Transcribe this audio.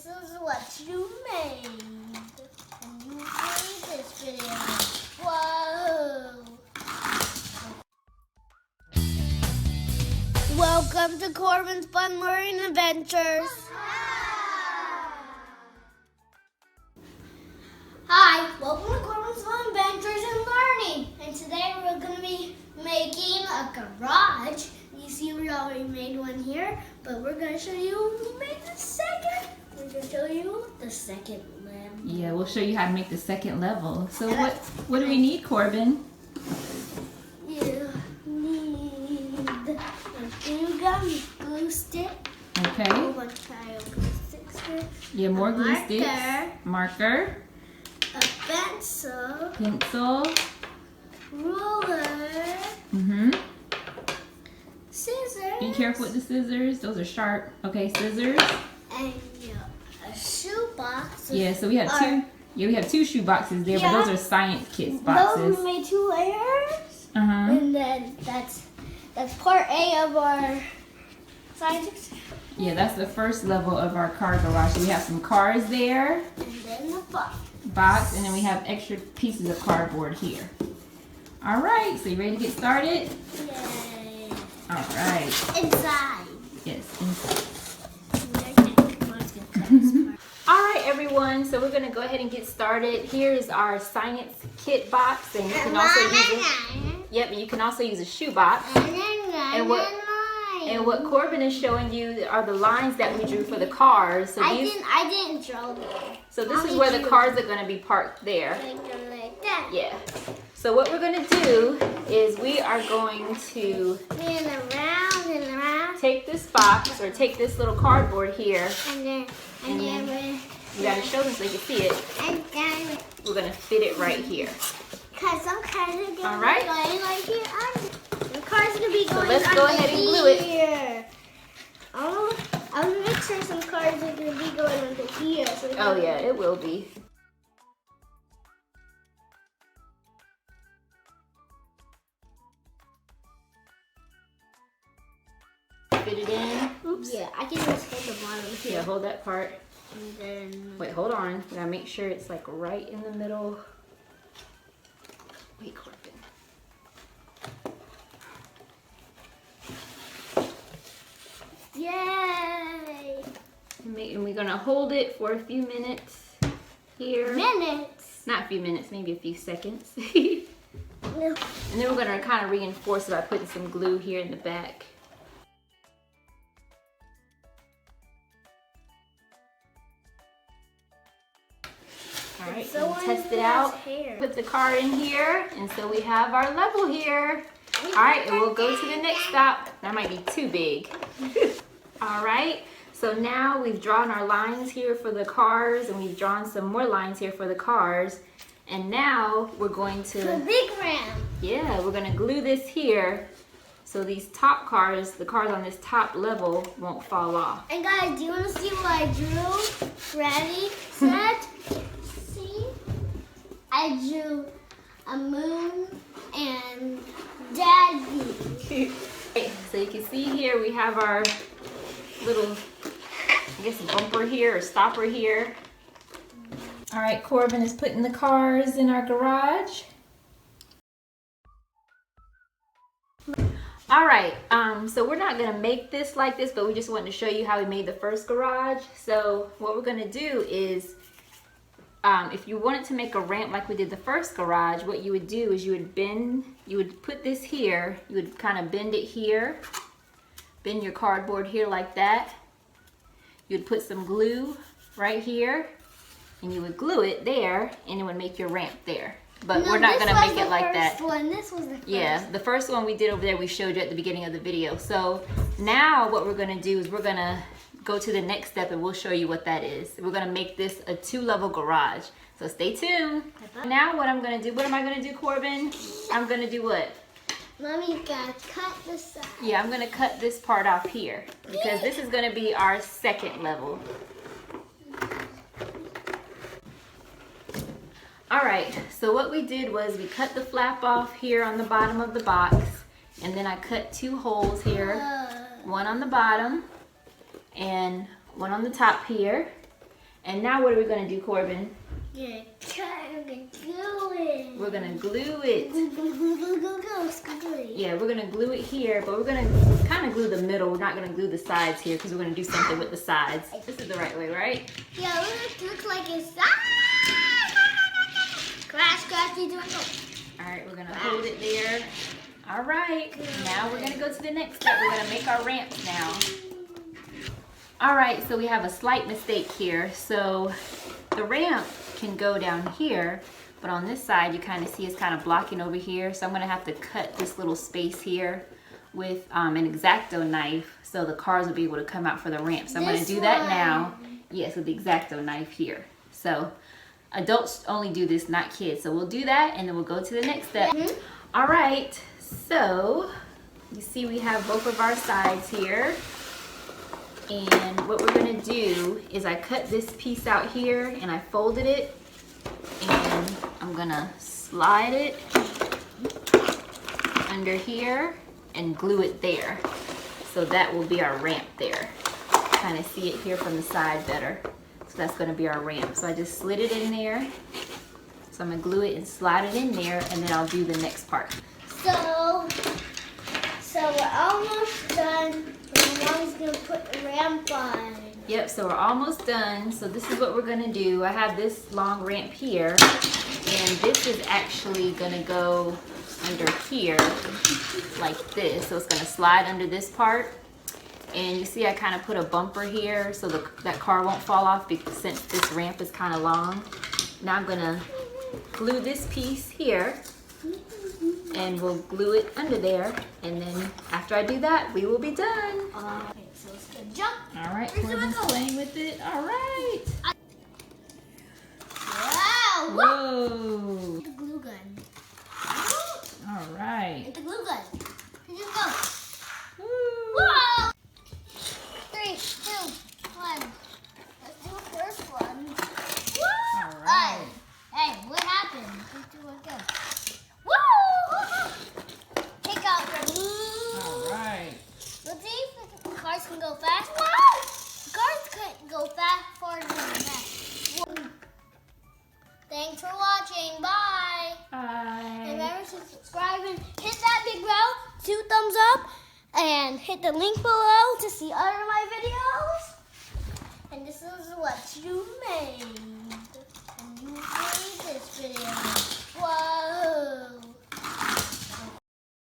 this is what you made. And you made this video. Whoa! Welcome to Corban's Fun Learning Adventures. Hi, welcome to Corban's Fun Adventures and Learning. And today we're going to be making a garage. You see we already made one here, but we're going to show you who made the second. We're going to show you the second level. Yeah, we'll show you how to make the second level. So what do we need, Corban? You need a glue stick. Okay. A whole bunch of glue sticks here. Yeah, more glue sticks. Marker. A pencil. Pencil. Ruler. Scissors. Be careful with the scissors. Those are sharp. Okay, scissors. And a shoe box. Yeah, so we have two. Yeah, we have two shoe boxes there, but those are science kits boxes. Those made 2 layers. And then that's part A of our science. Yeah, that's the first level of our car garage. So we have some cars there. And then the box, and then we have extra pieces of cardboard here. All right, so you ready to get started? Yay. All right. Inside. Yes, inside. All right, everyone, so we're going to go ahead and get started. Here is our science kit box, and you can also you can also use a shoe box. And what Corban is showing you are the lines that we drew for the cars. So I didn't draw them. So this is where the cars are going to be parked there. Like that. Yeah. So what we're going to do is we are going to around and around. Take this box or take this little cardboard here. And then you got to show them so you can see it. We're going to fit it right here. Because some cars are going to be All right. going like here. The car's going to be going let's go ahead and glue it. Here. I'll make sure some cars are going to be going under here. So oh yeah, it will be. Fit it in. Oops. Yeah, I can just hold the bottom here. Yeah, hold that part. And then... Wait, hold on. We gotta make sure it's like right in the middle. Wait, Corban. Yay! And we're gonna hold it for a few minutes here. Minutes? Not a few minutes, maybe a few seconds. And then we're gonna kind of reinforce it by putting some glue here in the back. All right, so test it out. Put the car in here, and so we have our level here. All right, and we'll go to the next stop. That might be too big. All right, so now we've drawn our lines here for the cars, and we've drawn some more lines here for the cars. And now we're going to... The big ramp. Yeah, we're going to glue this here so these top cars, the cars on this top level, won't fall off. And guys, do you want to see what I drew? Ready, set, see? I drew a moon and Daddy. So you can see here we have our little, I guess, bumper here or stopper here. All right, Corban is putting the cars in our garage. All right, so we're not gonna make this like this, but we just wanted to show you how we made the first garage. So what we're gonna do is, if you wanted to make a ramp like we did the first garage, what you would do is you would put this here, you would kind of bend it here, bend your cardboard here like that. You'd put some glue right here, and you would glue it there, and it would make your ramp there. But we're not gonna make it like that. This was the first. Yeah, the first one we did over there, we showed you at the beginning of the video. So now what we're gonna do is we're gonna go to the next step, and we'll show you what that is. We're gonna make this a 2-level garage. So stay tuned. Now what I'm gonna do, what am I gonna do, Corban? I'm gonna do what? Mommy gotta cut the side. Yeah, I'm gonna cut this part off here because this is gonna be our second level. All right, so what we did was we cut the flap off here on the bottom of the box, and then I cut 2 holes here, one on the bottom and one on the top here. And now what are we going to do, Corbin? Yeah, we're gonna glue it. We're going to glue it. Glue. Yeah, we're going to glue it here, but we're going to kind of glue the middle. We're not going to glue the sides here because we're going to do something with the sides. This is the right way, right? Yeah, it looks like it's... Crash, you doing it. All right, we're going to hold it there. All right, now we're going to go to the next step. We're going to make our ramps now. All right, so we have a slight mistake here. So the ramp can go down here, but on this side you kind of see it's kind of blocking over here. So I'm gonna have to cut this little space here with an X-Acto knife so the cars will be able to come out for the ramp. So I'm gonna do that now. Yes, with the X-Acto knife here. So adults only do this, not kids. So we'll do that and then we'll go to the next step. All right, so you see we have both of our sides here. And what we're gonna do is I cut this piece out here and I folded it and I'm gonna slide it under here and glue it there. So that will be our ramp there. Kind of see it here from the side better. So that's gonna be our ramp. So I just slid it in there. So I'm gonna glue it and slide it in there and then I'll do the next part. So we're almost done. Mom's gonna put the ramp on. Yep, so we're almost done. So this is what we're gonna do. I have this long ramp here, and this is actually gonna go under here like this. So it's gonna slide under this part. And you see I kind of put a bumper here so that car won't fall off because since this ramp is kind of long. Now I'm gonna glue this piece here and we'll glue it under there, and then after I do that, we will be done. Okay, so it's gonna jump. All right, Corbin's playing with it. All right. Wow! Whoa. The glue gun. All right. The glue gun. Here you go. Woo. Whoa! 3, 2, 1. Let's do the first one. Woo! All right. Hey, what happened? 3, 2, 1, go. Woo! Take out the glue. All right. Let's see if the cars can go fast. Whoa! The cars couldn't go fast farther than that. Thanks for watching. Bye. Bye. Remember to subscribe and hit that big bell, 2 thumbs up, and hit the link below to see other of my videos. And this is what you made. And you made this video. Whoa.